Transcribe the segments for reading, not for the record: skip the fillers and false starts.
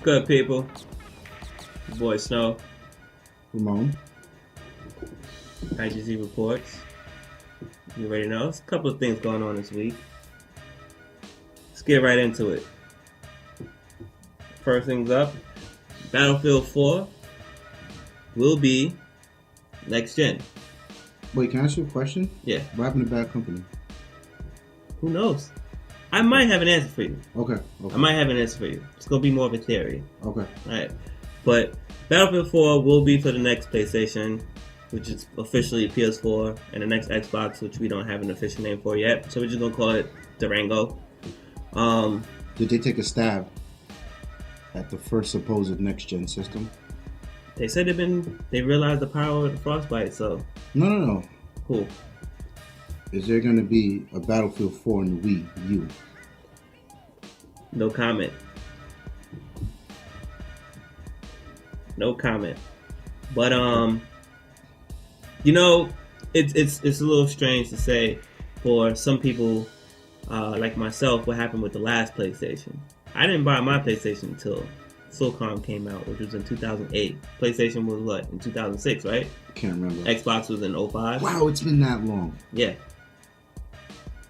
Good, people. Your boy Snow. Ramon. IGZ reports. You already know. There's a couple of things going on this week. Let's get right into it. First things up, Battlefield 4 will be next gen. Wait, can I ask you a question? Yeah. What happened to Bad Company? Who knows? I might have an answer for you. Okay. I might have an answer for you. It's going to be more of a theory. Okay. Alright. But Battlefield 4 will be for the next PlayStation, which is officially PS4, and the next Xbox, which we don't have an official name for yet. So we're just going to call it Durango. Did they take a stab at the first supposed next-gen system? They said they realized the power of the Frostbite, so... No. Cool. Is there going to be a Battlefield 4 in the Wii U? No comment. But you know, it's a little strange to say for some people like myself what happened with the last PlayStation. I didn't buy my PlayStation until SOCOM came out, which was in 2008. PlayStation was what, in 2006, right? Can't remember. Xbox was in 05. Wow, it's been that long. Yeah.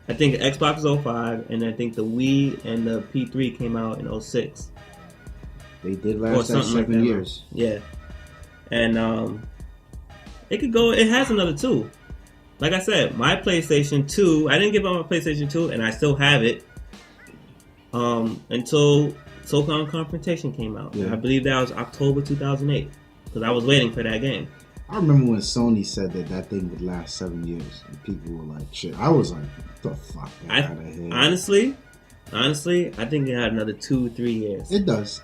I think Xbox was 05, and I think the Wii and the P3 came out in 06. They did last that 7 years. Yeah. And it could go, it has another 2. Like I said, my PlayStation 2, I didn't give up my PlayStation 2, and I still have it until SOCOM Confrontation came out. Yeah. I believe that was October 2008, because I was waiting for that game. I remember when Sony said that thing would last 7 years, and people were like, shit. I was like, the fuck out of here. Honestly, I think it had another 2-3 years. It does.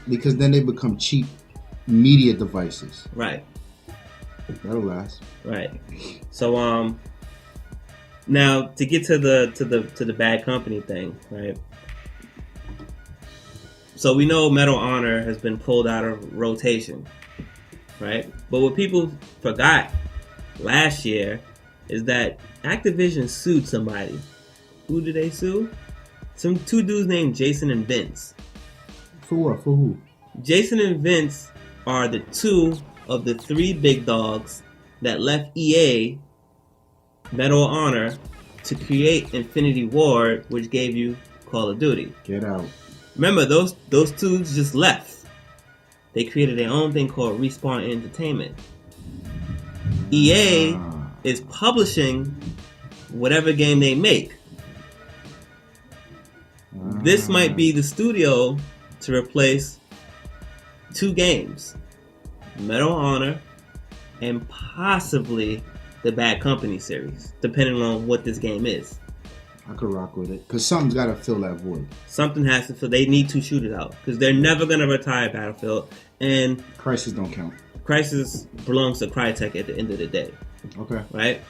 Because then they become cheap media devices. Right. That'll last. Right. So now to get to the Bad Company thing, right? So we know Medal of Honor has been pulled out of rotation, right? But what people forgot last year is that Activision sued somebody. Who did they sue? Two dudes named Jason and Vince. For what? For who? Jason and Vince are the 2 of the 3 big dogs that left EA, Medal of Honor, to create Infinity Ward, which gave you Call of Duty. Get out. Remember, those dudes just left. They created their own thing called Respawn Entertainment. EA is publishing whatever game they make. This might be the studio to replace 2 games. Medal of Honor and possibly the Bad Company series, depending on what this game is. I could rock with it, because something's got to fill that void. Something has to fill. They need to shoot it out, because they're never going to retire Battlefield. And Crysis don't count. Crysis belongs to Crytek at the end of the day. Okay. Right?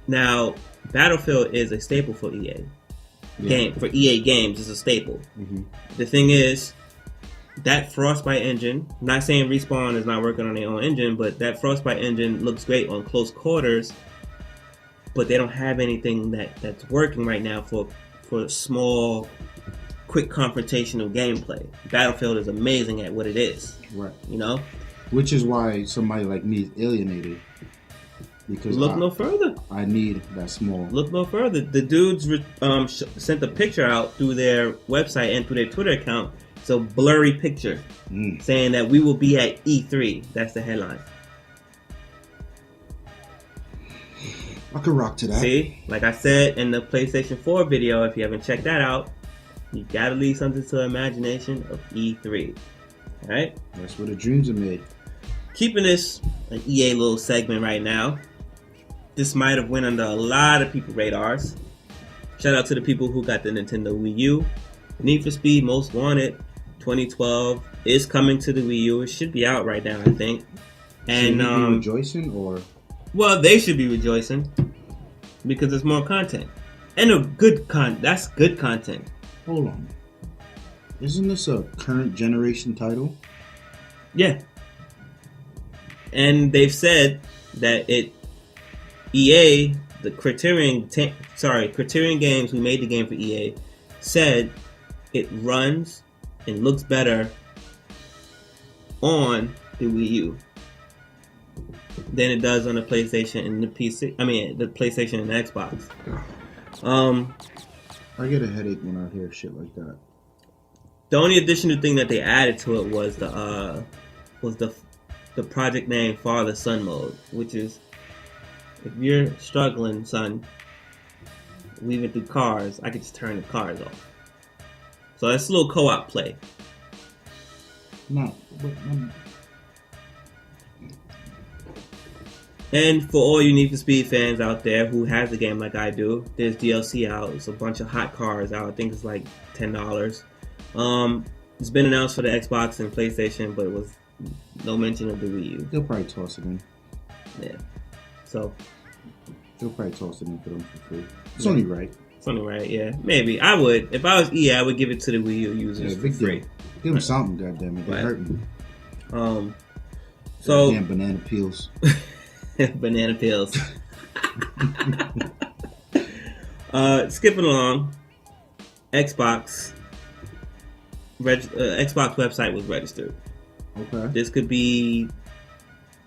Now, Battlefield is a staple for EA. For EA games, is a staple. Mm-hmm. The thing is, that Frostbite engine, I'm not saying Respawn is not working on their own engine, but that Frostbite engine looks great on close quarters, but they don't have anything that's working right now for small, quick confrontational gameplay. Battlefield is amazing at what it is. Right. You know? Which is why somebody like me is alienated. Because Look no further. I need that small. Look no further. The dudes sent a picture out through their website and through their Twitter account. It's a blurry picture saying that we will be at E3. That's the headline. I could rock to that. See, like I said in the PlayStation 4 video, if you haven't checked that out, you gotta leave something to the imagination of E3. Alright? That's where the dreams are made. Keeping this an EA little segment right now. This might have went under a lot of people's radars. Shout out to the people who got the Nintendo Wii U. Need for Speed Most Wanted 2012 is coming to the Wii U. It should be out right now, I think. And should we be rejoicing, or? Well, they should be rejoicing because it's more content and a good that's good content. Hold on, isn't this a current generation title? Yeah, and they've said that EA, the Criterion Games, who made the game for EA, said it runs and looks better on the Wii U than it does on the PlayStation and the PC. I mean, the PlayStation and the Xbox. I get a headache when I hear shit like that. The only additional thing that they added to it was the project name Father Son mode, which is if you're struggling, son, weaving through cars, I could just turn the cars off. So that's a little co-op play. No, And for all you Need for Speed fans out there who has the game like I do, there's DLC out. It's a bunch of hot cars out. I think it's like $10. It's been announced for the Xbox and PlayStation, but it was no mention of the Wii U. They'll probably toss it in. Yeah. So they'll probably toss it in for them for free. It's only right. It's only right, yeah. Maybe. I would. If I was EA, I would give it to the Wii U users for free. Give them something, goddammit. They're hurting. So damn banana peels. Banana peels. Skipping along, Xbox website was registered. Okay. This could be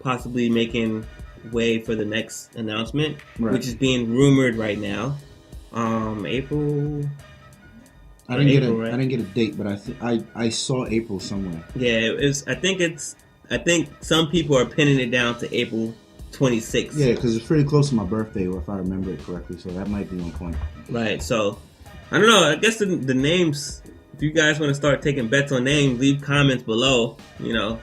possibly making way for the next announcement, which is being rumored right now. April. I didn't get a date, but I saw April somewhere. Yeah, it was. I think some people are pinning it down to April 26th. Yeah, because it's pretty close to my birthday, if I remember it correctly. So that might be on point. Right. So I don't know. I guess the names. If you guys want to start taking bets on names, leave comments below. You know.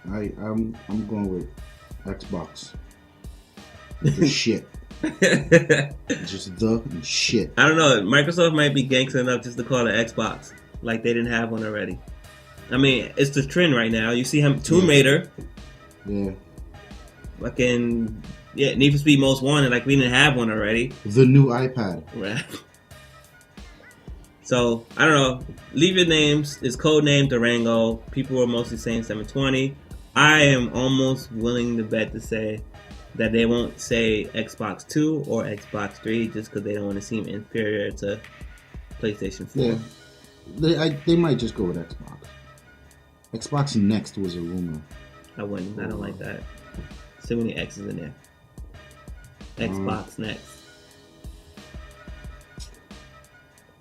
I'm going with Xbox. The shit. Just the shit. I don't know. Microsoft might be gangster enough just to call it Xbox, like they didn't have one already. I mean, it's the trend right now. You see him, Tomb Raider. Yeah. Fucking Need for Speed Most Wanted, like we didn't have one already. The new iPad. Right. So I don't know. Leave your names. It's codename Durango. People are mostly saying 720. I am almost willing to bet to say that they won't say Xbox 2 or Xbox 3 just because they don't want to seem inferior to PlayStation 4. Yeah. They might just go with Xbox. Xbox Next was a rumor. I wouldn't. I don't like that. So many X's in there. Xbox Next.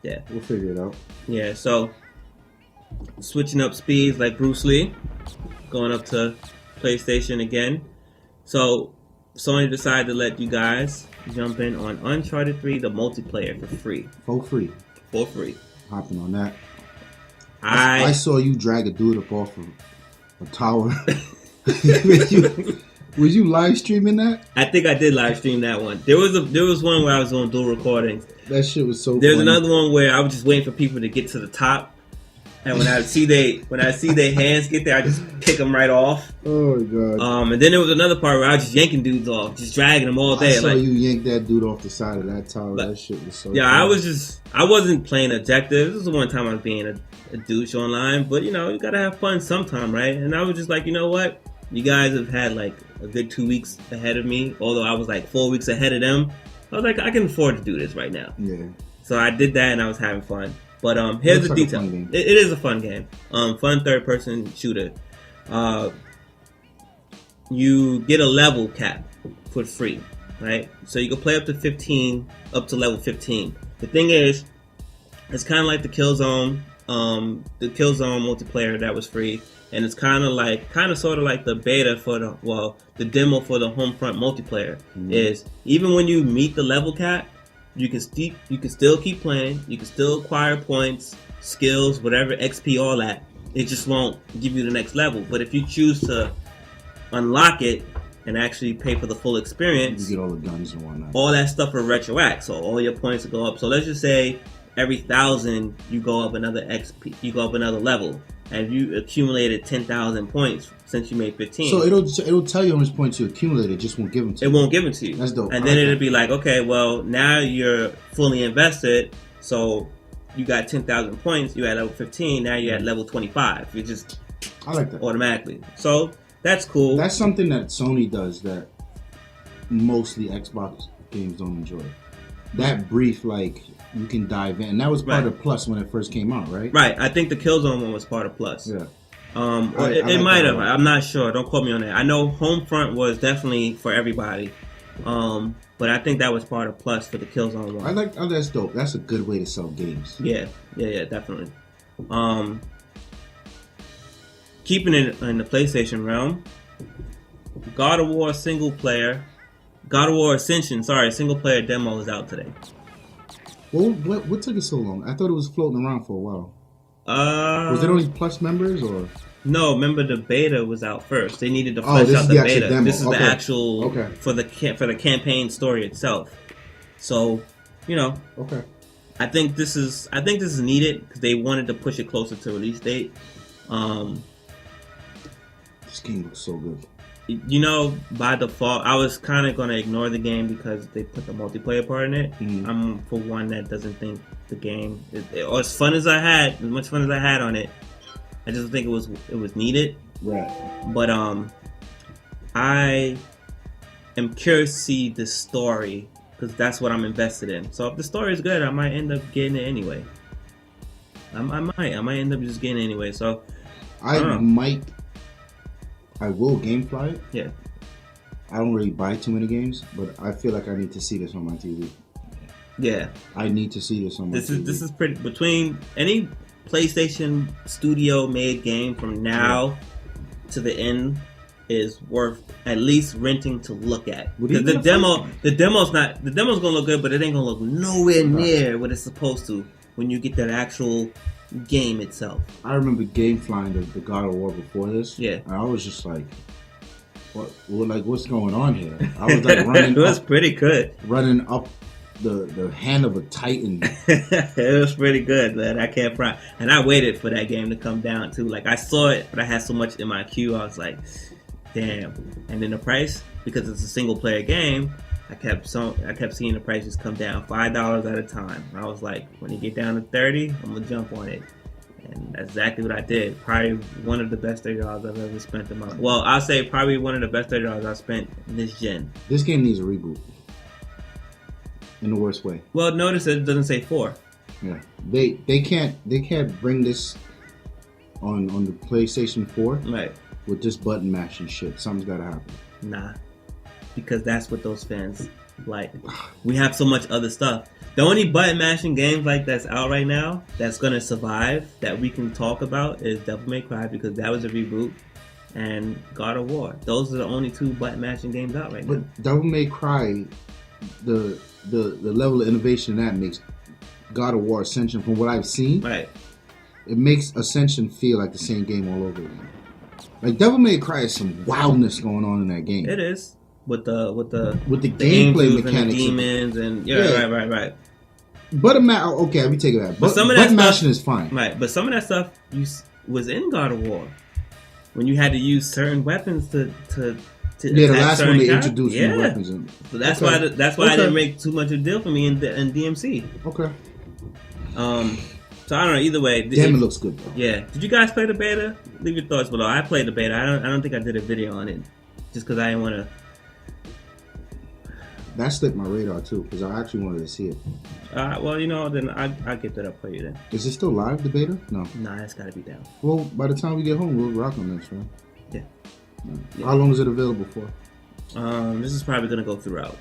Yeah. We'll figure it out. Yeah, so switching up speeds like Bruce Lee. Going up to PlayStation again. So Sony decided to let you guys jump in on Uncharted 3, the multiplayer, for free. For free. For free. Hopping on that. I saw you drag a dude up off of a tower. Was you live streaming that? I think I did live stream that one. There was one where I was doing dual recordings. That shit was so There's funny. another one where I was just waiting for people to get to the top. And when I see their hands get there, I just pick them right off. Oh my god! And then there was another part where I was just yanking dudes off, just dragging them all day. I saw you yank that dude off the side of that tower. That shit was so. Yeah, funny. I wasn't playing objective. This is the one time I was being a douche online. But you know, you gotta have fun sometime, right? And I was just like, you know what? You guys have had like a good 2 weeks ahead of me. Although I was like 4 weeks ahead of them. I was like, I can afford to do this right now. Yeah. So I did that, and I was having fun. But here's the detail. It is a fun game. Fun third-person shooter. You get a level cap for free, right? So you can play up to level 15. The thing is, it's kind of like the Killzone multiplayer that was free, and it's kind of sort of like the beta for the demo for the Homefront multiplayer. Is even when you meet the level cap, you can still keep playing. You can still acquire points, skills, whatever, XP, all that. It just won't give you the next level. But if you choose to unlock it and actually pay for the full experience, you get all the guns and whatnot. All that stuff will retroact. So all your points will go up. So let's just say every 1,000 you go up another XP. You go up another level, and you accumulated 10,000 points since you made 15. So it'll tell you how much points you accumulated. It just won't give them to you. It won't give it to you. That's dope. And then it'll be like, okay, well, now you're fully invested. So you got 10,000 points. You at level 15. Now you're at level 25. You just I like that automatically. So that's cool. That's something that Sony does that mostly Xbox games don't enjoy. that brief, like, you can dive in. And that was part of Plus when it first came out, right? Right. I think the Killzone one was part of Plus. Yeah. It might have. I'm not sure. Don't quote me on that. I know Homefront was definitely for everybody. But I think that was part of Plus for the Killzone one. Oh, that's dope. That's a good way to sell games. Yeah, definitely. Keeping it in the PlayStation realm, God of War Ascension, single player demo is out today. Well, what took it so long? I thought it was floating around for a while. Was it only Plus members or? No, remember the beta was out first. They needed to flesh out the beta. This is the actual for the campaign story itself. So, Okay. I think this is needed because they wanted to push it closer to release date. This game looks so good. By default, I was kind of going to ignore the game because they put the multiplayer part in it. Mm-hmm. I'm for one that doesn't think the game, as fun as I had, as much fun as I had on it, I just think it was needed. Right. But I am curious to see the story because that's what I'm invested in. So if the story is good, I might end up getting it anyway. I might end up just getting it anyway. So I will GameFly it. Yeah. I don't really buy too many games, but I feel like I need to see this on my TV. Yeah. I need to see this on my TV. This is pretty, between any PlayStation Studio made game from now to the end is worth at least renting to look at. Because the demo's gonna look good, but it ain't gonna look nowhere near what it's supposed to when you get that actual game itself. I remember GameFlying the God of War before this. Yeah. And I was just like, what's going on here? I was like running. It was pretty good. Running up the hand of a titan. It was pretty good, man. I can't front. And I waited for that game to come down too. Like I saw it, but I had so much in my queue. I was like, damn. And then the price, because it's a single player game, I kept seeing the prices come down $5 at a time. I was like, when you get down to 30, I'm gonna jump on it. And that's exactly what I did. Probably one of the best $30 I've ever spent in my life. Well, I'll say probably one of the best $30 I've spent in this gen. This game needs a reboot. In the worst way. Well, notice it doesn't say 4. Yeah. They can't bring this on the PlayStation 4 right with this button mashing shit. Something's gotta happen. Nah. Because that's what those fans like. We have so much other stuff. The only button mashing games like that's out right now that's gonna survive that we can talk about is Devil May Cry, because that was a reboot, and God of War. Those are the only 2 button mashing games out right now. But Devil May Cry, the level of innovation that makes God of War Ascension, from what I've seen, right, it makes Ascension feel like the same game all over again. Like Devil May Cry is some wildness going on in that game. It is. With the gameplay mechanics, and the demons, and right. But okay, let me take it back. But some of that mashing is fine, right? But some of that stuff was in God of War when you had to use certain weapons to the last one they introduced new weapons in. So that's why I didn't make too much of a deal for me in DMC. Okay. So I don't know. Either way, damn, it looks good though. Yeah. Did you guys play the beta? Leave your thoughts below. I played the beta. I don't think I did a video on it, just because I didn't want to. That slipped my radar too, because I actually wanted to see it. Well, then I'll get that up for you then. Is it still live, the beta? No. Nah, it's gotta be down. Well, by the time we get home, we'll rock on this, right? Yeah. How long is it available for? This is probably gonna go throughout.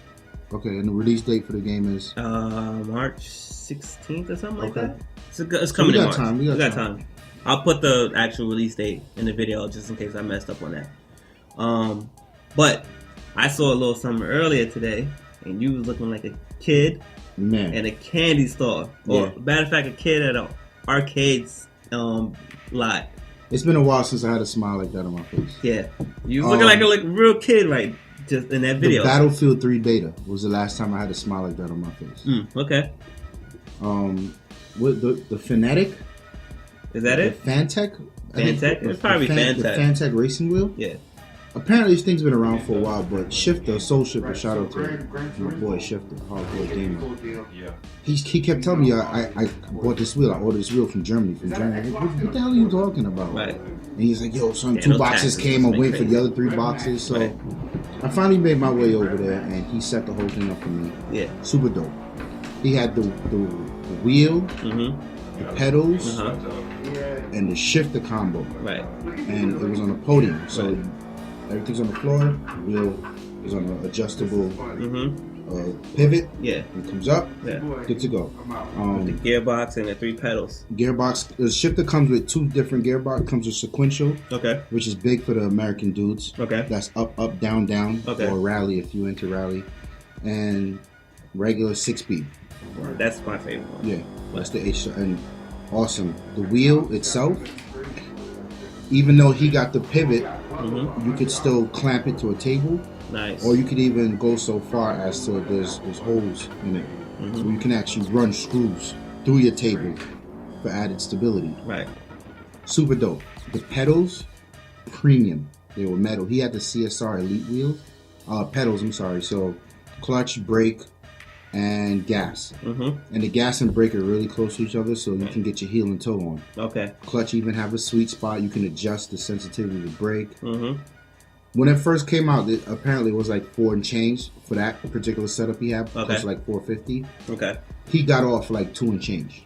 Okay, and the release date for the game is? March 16th or something like that. It's coming in March. We got time. I'll put the actual release date in the video just in case I messed up on that. But I saw a little something earlier today, and you was looking like a kid in a candy store. Or, matter of fact, a kid at an arcade lot. It's been a while since I had a smile like that on my face. Yeah. You was looking like a real kid, right? Just in that video. The Battlefield 3 beta was the last time I had a smile like that on my face. Okay. What the Fanatec? Is that it? Fanatec? Fanatec? It's probably Fanatec. The Fanatec racing wheel? Yeah. Apparently this thing's been around for a while, but Shifter, Soul Shifter, shout out to my boy Shifter, hardcore gamer. He kept telling me I bought this wheel, I ordered this wheel from Germany. Like, what the hell are you talking about? Right. And he's like, yo, son, 2 boxes came, I'm waiting for the other 3 boxes. So I finally made my way over there, and he set the whole thing up for me. Yeah. Super dope. He had the wheel, the pedals, and the shifter combo. Right. And it was on a podium, so everything's on the floor. The wheel is on an adjustable pivot. Yeah. It comes up. Yeah. Good to go. The gearbox and the 3 pedals. Gearbox. The shifter comes with 2 different gearbox. It comes with sequential. Okay. Which is big for the American dudes. Okay. That's up, up, down, down. Okay. Or rally if you into rally. And regular 6-speed. That's my favorite one. Yeah. That's the H. And awesome. The wheel itself, even though he got the pivot, you could still clamp it to a table. Nice. Or you could even go so far as to there's holes in it. So you can actually run screws through your table for added stability. Right. Super dope. The pedals, premium. They were metal. He had the CSR Elite wheels. Pedals, I'm sorry. So clutch, brake, and gas. And the gas and brake are really close to each other, so you can get your heel and toe on. Okay. Clutch even have a sweet spot. You can adjust the sensitivity of the brake. When it first came out, it apparently was like 4 and change for that particular setup he had. Okay. It was like $450. Okay. He got off like 2 and change.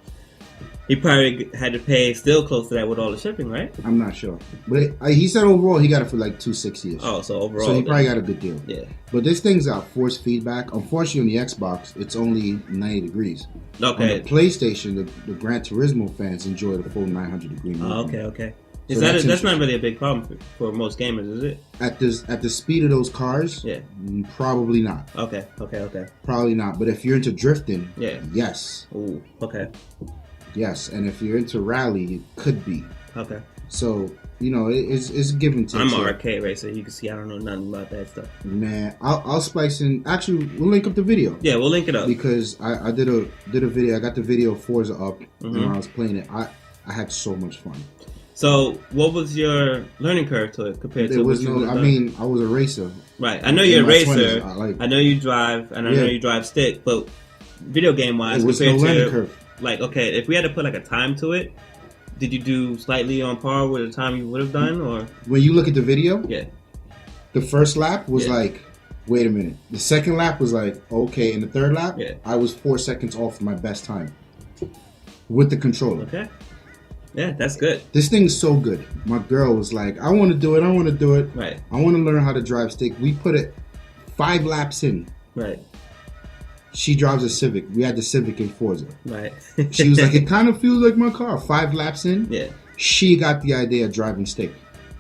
He probably had to pay still close to that with all the shipping, right? I'm not sure, but he said overall he got it for like $260ish. Oh, so overall, so he probably got a good deal. Yeah. But this thing's got force feedback. Unfortunately, on the Xbox, it's only 90 degrees. Okay. On the PlayStation, the Gran Turismo fans enjoy the full 900-degree movement. Okay. So that's not really a big problem for most gamers, is it? At the speed of those cars, yeah, probably not. Okay. Probably not. But if you're into drifting, yeah, yes. Ooh, okay. Yes, and if you're into rally, it could be. Okay. So it's given to. I'm an arcade racer. You can see I don't know nothing about that stuff. Man, I'll splice in. Actually, we'll link up the video. Yeah, we'll link it up because I did a video. I got the video of Forza up, and when I was playing it, I had so much fun. So, what was your learning curve to it compared to? There was no. I mean, I was a racer. Right. I know you're a racer. 20s, I know you drive, and I know you drive stick. But video game wise, it was no learning curve. Like, okay, if we had to put like a time to it, did you do slightly on par with the time you would have done, or when you look at the video? Yeah. The first lap was like, wait a minute. The second lap was like, okay, and the third lap, I was 4 seconds off my best time with the controller. Okay. Yeah, that's good. This thing's so good. My girl was like, I want to do it. Right. I want to learn how to drive stick. We put it 5 laps in. Right. She drives a Civic. We had the Civic in Forza. Right. She was like, it kind of feels like my car. 5 laps in. Yeah. She got the idea of driving stick.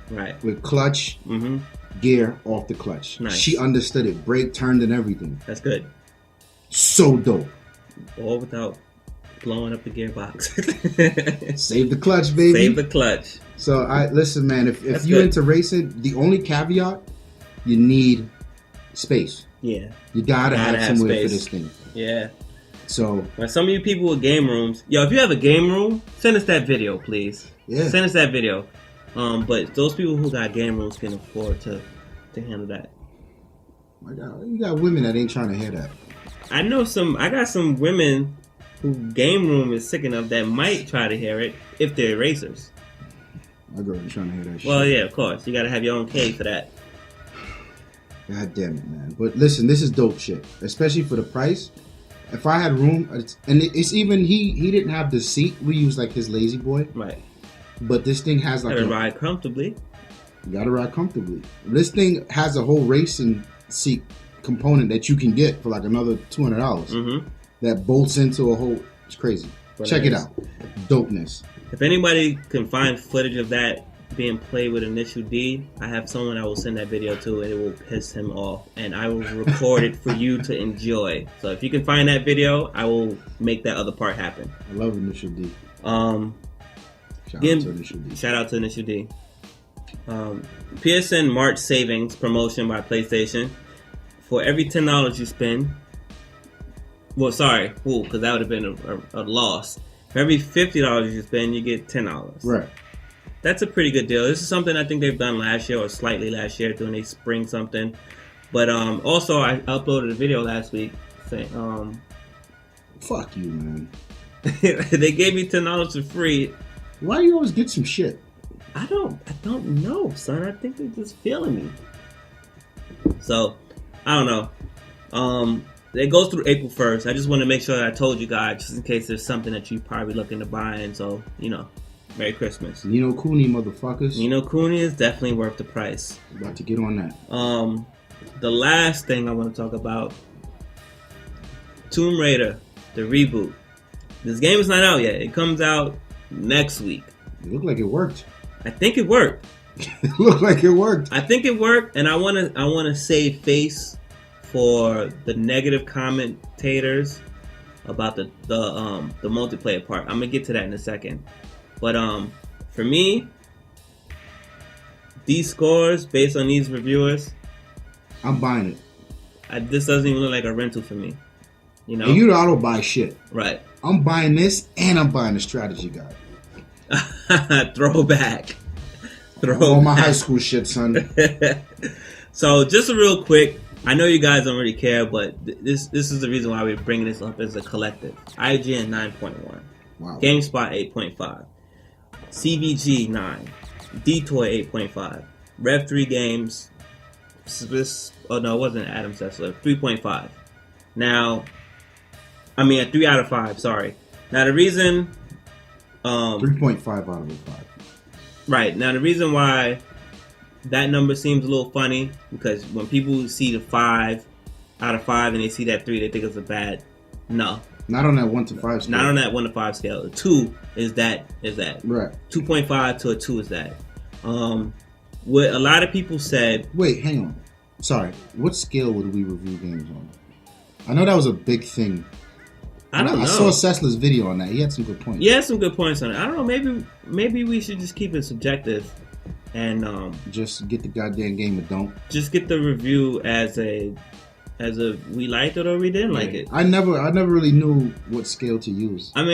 Right. With clutch, gear off the clutch. Nice. She understood it. Brake, turned, and everything. That's good. So dope. All without blowing up the gearbox. Save the clutch, baby. Save the clutch. So, listen, man, if you're into racing, the only caveat, you need space. Yeah. You gotta have somewhere space for this thing. Yeah. So, when some of you people with game rooms, if you have a game room, send us that video, please. Yeah. Send us that video. But those people who got game rooms can afford to handle that. My God, you got women that ain't trying to hear that. I got some women who game room is sick enough that might try to hear it if they're racers. My girl ain't trying to hear that shit. Well, yeah, of course. You gotta have your own cage for that. God damn it, man. But listen, this is dope shit. Especially for the price. If I had room, and it's even, he didn't have the seat. We use like his lazy boy. Right. But this thing has like gotta ride comfortably. You gotta ride comfortably. This thing has a whole racing seat component that you can get for like another $200. That bolts into a whole. It's crazy. Check it out. Dopeness. If anybody can find footage of that being played with Initial D, I have someone I will send that video to, and it will piss him off, and I will record it for you to enjoy. So if you can find that video, I will make that other part happen. I love Initial D. Shout out to Initial D. PSN March savings promotion by PlayStation. For every $10 you spend, because that would have been a loss. For every $50 you spend, you get $10. Right. That's a pretty good deal. This is something I think they've done last year or slightly last year doing a spring something. But also, I uploaded a video last week saying, fuck you, man. They gave me $10 for free. Why do you always get some shit? I don't know, son. I think they're just feeling me. So, I don't know. it goes through April 1st. I just want to make sure that I told you guys, just in case there's something that you're probably looking to buy. And so, Merry Christmas. Ni no Kuni, motherfuckers. Ni no Kuni is definitely worth the price. About to get on that. The last thing I want to talk about, Tomb Raider, the reboot. This game is not out yet. It comes out next week. It looked like it worked. I think it worked. It looked like it worked. I think it worked, and I wanna save face for the negative commentators about the multiplayer part. I'm gonna get to that in a second. But for me, these scores based on these reviewers, I'm buying it. This doesn't even look like a rental for me. And you know I don't buy shit. Right. I'm buying this, and I'm buying the strategy guide. Throwback. All my high school shit, son. So just a real quick, I know you guys don't really care, but this is the reason why we're bringing this up as a collective. IGN 9.1. Wow. GameSpot 8.5. CVG 9. Detour 8.5. Rev3 Games. It wasn't Adam Sessler. 3.5. Now, a 3 out of 5. Sorry. Now the reason. 3.5 out of 5. Right. Now the reason why that number seems a little funny, because when people see the 5 out of 5 and they see that 3, they think it's a bad. No. Not on that 1 to 5 scale. Not on that 1 to 5 scale. A 2 is that. Right. 2.5 to a 2 is that. What a lot of people said. Wait, hang on. Sorry. What scale would we review games on? I know that was a big thing. I don't know. I saw Sessler's video on that. He had some good points. Yeah, some good points on it. I don't know. Maybe we should just keep it subjective, and just get the goddamn game or don't. Just get the review as a we liked it or we didn't like it. I never really knew what scale to use. On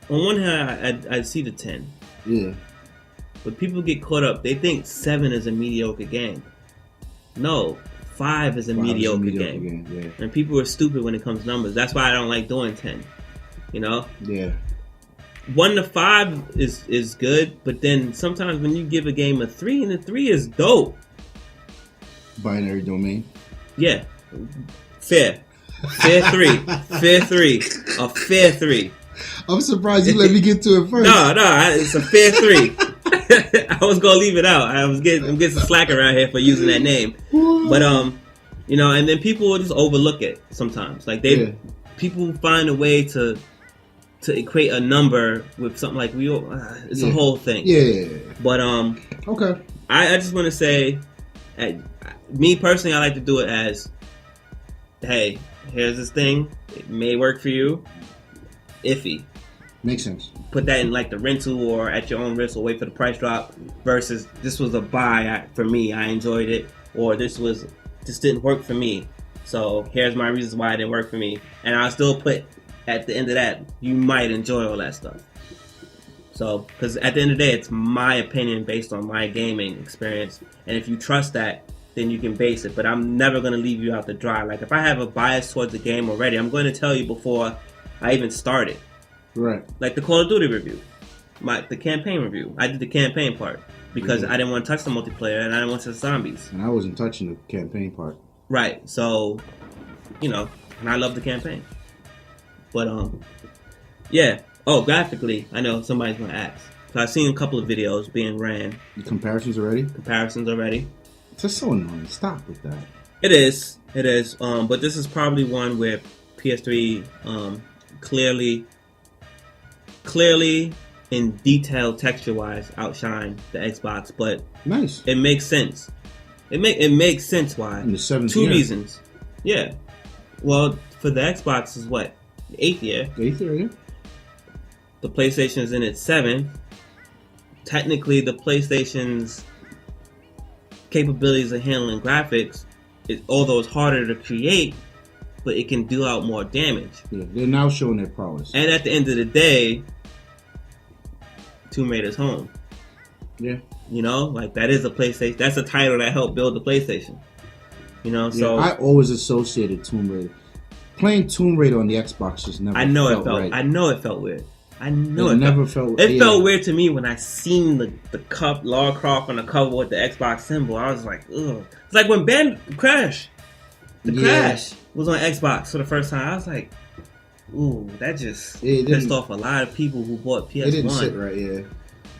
one hand, I see the 10. Yeah. But people get caught up. They think 7 is a mediocre game. No. 5 is a mediocre game. Yeah. And people are stupid when it comes to numbers. That's why I don't like doing 10. Yeah. 1 to 5 is good, but then sometimes when you give a game a 3, and the 3 is dope. Binary domain. Yeah. Fair 3. Fair 3. A fair 3. I'm surprised you let me get to it first. No, it's a fair 3. I was gonna leave it out. I'm getting some slack around here for using that name. But and then people will just overlook it sometimes. Like people find a way to equate a number with something like it's a whole thing. Yeah. But okay. I just want to say, me personally, I like to do it as, hey, here's this thing. It may work for you. Iffy. Makes sense. Put that in like the rental or at your own risk, or wait for the price drop, versus this was a buy for me. I enjoyed it, or this didn't work for me. So here's my reasons why it didn't work for me, and I'll still put at the end of that, you might enjoy all that stuff. So, because at the end of the day, it's my opinion based on my gaming experience, and if you trust that, then you can base it. But I'm never going to leave you out to dry. Like if I have a bias towards the game already, I'm going to tell you before I even started. Right. Like the Call of Duty review, the campaign review. I did the campaign part because I didn't want to touch the multiplayer and I didn't want to touch zombies. And I wasn't touching the campaign part. Right. So, and I love the campaign. But yeah. Oh, graphically, I know somebody's gonna ask. So I've seen a couple of videos being ran. The comparisons already. It's just so annoying. Stop with that. It is. But this is probably one where PS3 clearly in detail texture-wise outshine the Xbox, but nice. It makes sense. It makes sense why. In the 7th Two year. reasons. Yeah. Well, for the Xbox is what? The 8th year. The 8th year, yeah. The PlayStation is in its 7th. Technically, the PlayStation's capabilities of handling graphics, although it's harder to create, but it can do out more damage. Yeah, they're now showing their prowess. And at the end of the day, Tomb Raider's home. Yeah. Like that is a PlayStation. That's a title that helped build the PlayStation. So I always associated Tomb Raider. Playing Tomb Raider on the Xbox just never. I know felt it felt. right. I know it felt weird. It never felt. It felt weird to me when I seen the cup Lara Croft on the cover with the Xbox symbol. I was like, ugh. It's like when Ben Crash. The Crash was on Xbox for the first time. I was like, ooh, that just pissed off a lot of people who bought PS1. It didn't sit right, yeah.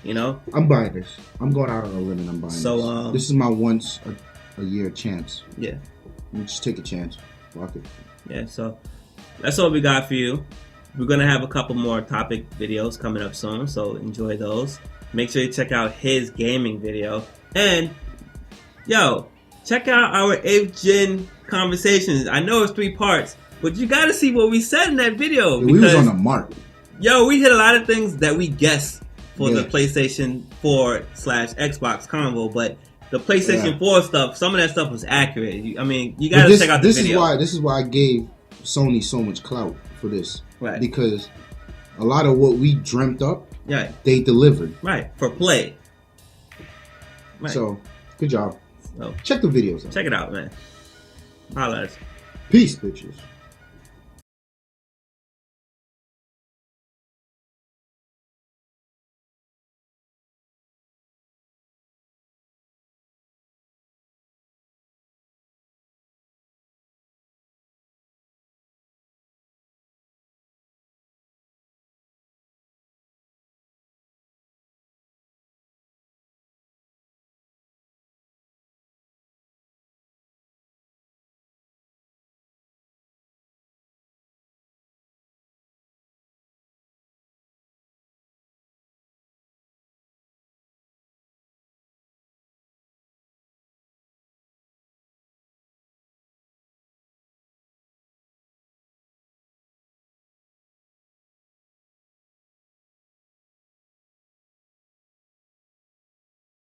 You know? I'm buying this. I'm going out on a limb and I'm buying this. This is my once a year chance. Yeah. You just take a chance. Fuck it. Yeah, so that's all we got for you. We're going to have a couple more topic videos coming up soon, so enjoy those. Make sure you check out his gaming video. And, yo, check out our 8th Gen conversations. I know it's 3 parts, but you got to see what we said in that video. Yeah, we was on the mark. Yo, we hit a lot of things that we guessed for the PlayStation 4/Xbox combo, but the PlayStation 4 stuff, some of that stuff was accurate. I mean, you got to check out the video. This is why I gave Sony so much clout for this. Right. Because a lot of what we dreamt up, they delivered. Right. For play. Right. So, good job. So, check the videos out. Check it out, man. Holla at us. Peace, bitches.